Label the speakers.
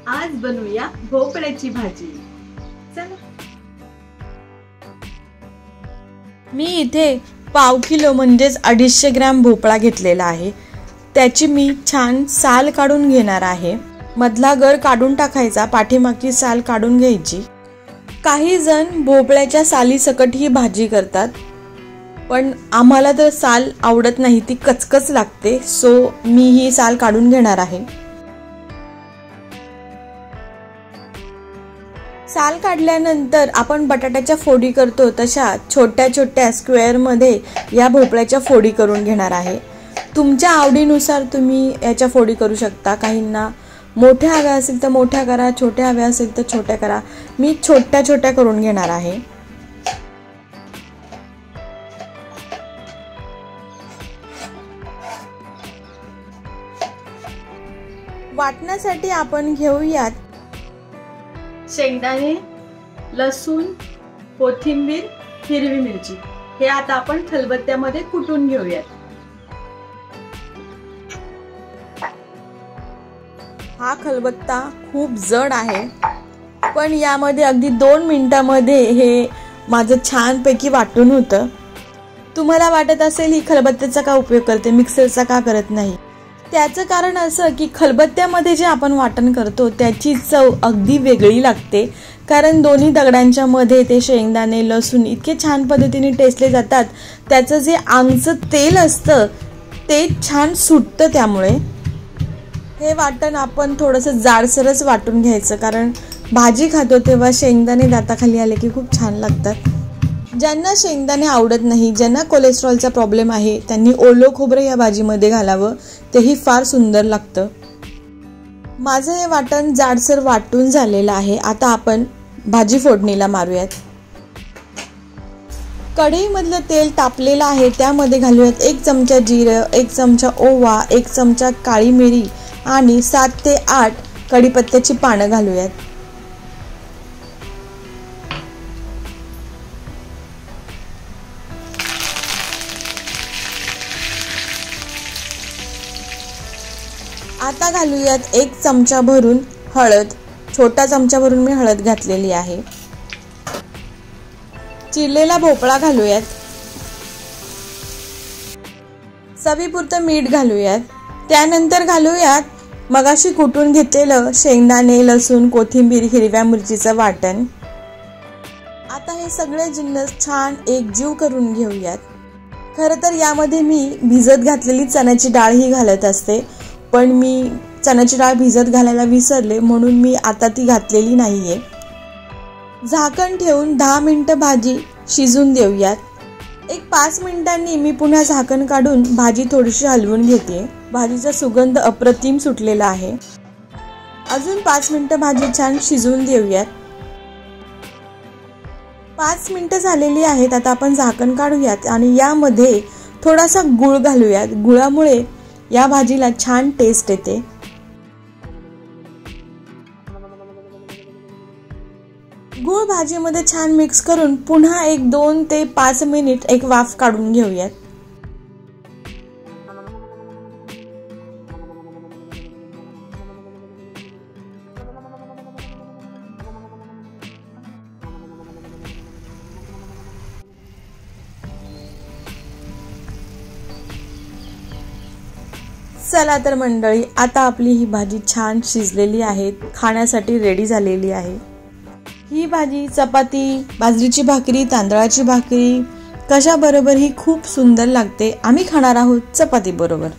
Speaker 1: आज बनवूया भोपळ्याची भाजी। चला।
Speaker 2: मी इथे पाव किलो म्हणजेच 250 ग्रॅम भोपळा घेतलेला आहे। त्याची मी छान साल काढून घेणार आहे। मधला गर काढून टाकायचा, पाठीमागची साल काढून घ्यायची। काही जण भोपळ्याच्या साली सकट ही भाजी करतात, पण आम्हाला तर साल आवडत नाही, ती कचकच लागते, सो मी ही साल काढून घेणार आहे। साल काढल्यानंतर आपण बटाट्याच्या फोडी करतो तशा छोट्या छोट्या स्क्वेअर मध्ये या भोपळ्याच्या फोडी करून घेणार आहे। तुमच्या आवडीनुसार तुम्ही याच्या फोडी करू शकता। काहींना मोठ्या हव्या असेल तर मोठ्या करा, छोट्या हव्या असेल तर छोट्या करा। मी छोट्या छोट्या करून घेणार आहे। वाटण्यासाठी आपण घेऊयात
Speaker 1: शेंगदाणे, लसूण, कोथिंबीर, हिरवी मिरची। हे आता आपण खलबत्त्यामध्ये कुटून घेऊयात।
Speaker 2: हा खलबत्ता खूप जड आहे, पण यामध्ये अगदी 2 मिनिटांमध्ये हे माझं छानपैकी वाटून होतं। तुम्हाला वाटत असेल ही खलबत्त्याचा का उपयोग करते, मिक्सरचा का करत नाही? त्याचं कारण असं की खलबत्त्यामध्ये जे आपण वाटण करतो त्याची चव अगदी वेगळी लागते, कारण दोन्ही दगडांच्या मध्ये ते शेंगदाणे, लसूण इतके छान पद्धतीने टेस्टले जातात। त्याचं जे आंगचं तेल असतं ते छान सुटतं। त्यामुळे हे वाटण आपण थोडंसं जाडसरच वाटून घ्यायचं, कारण भाजी खातो तेव्हा शेंगदाणे दाताखाली आले की खूप छान लागतात। ज्यांना शेंगदाणे आवडत नाही, ज्यांना कोलेस्ट्रॉलचा प्रॉब्लेम आहे, त्यांनी ओलं खोबरं या भाजीमध्ये घालावं, तेही फार सुंदर लागतं। माझं हे वाटण जाडसर वाटून झालेलं आहे। आता आपण भाजी फोडणीला मारूयात। कढईमधलं तेल तापलेलं आहे, त्यामध्ये घालूयात 1 चमचा जिरं, 1 चमचा ओवा, 1 चमचा काळी मिरी आणि 7 ते 8 कढीपत्त्याची पानं घालूयात। आता घालूयात 1 चमचा भरून हळद, छोटा चमचा भरून मी हळद घातलेली आहे। चिरलेला भोपळा घालूयात। चवीपुरतं मीठ घालूयात। त्यानंतर घालूयात मगाशी कुटून घेतलेलं शेंगदाणे, लसूण, कोथिंबीर, हिरव्या मिरचीचं वाटण। आता हे सगळे जिन्नस छान एकजीव करून घेऊयात। खरं तर यामध्ये मी भिजत घातलेली चण्याची डाळ ही घालत असते, पण मी चण्याची डाळ भिजत घालायला विसरले, म्हणून मी आता ती घातलेली नाहीये। झाकण ठेवून 10 मिनिटं भाजी शिजून देऊयात। 5 मिनिटांनी मी पुन्हा झाकण काढून भाजी थोडीशी हलवून घेते। भाजीचा सुगंध अप्रतिम सुटलेला आहे। अजून 5 मिनिटं भाजी छान शिजवून देऊयात। 5 मिनिटं झालेली आहेत। आता आपण झाकण काढूयात आणि यामध्ये थोडासा गूळ घालूयात। गुळामुळे या भाजीला छान टेस्ट येते। गूळ भाजीमध्ये छान मिक्स करून पुन्हा 2 ते 5 मिनिट एक वाफ काढून घेऊयात। चला तर मंडळी, आता आपली ही भाजी छान शिजलेली आहे, खाण्यासाठी रेडी झालेली आहे। ही भाजी चपाती, बाजरीची भाकरी, तांदळाची भाकरी कशा बरोबर ही खूप सुंदर लागते। आम्ही खाणार आहोत चपाती बरोबर।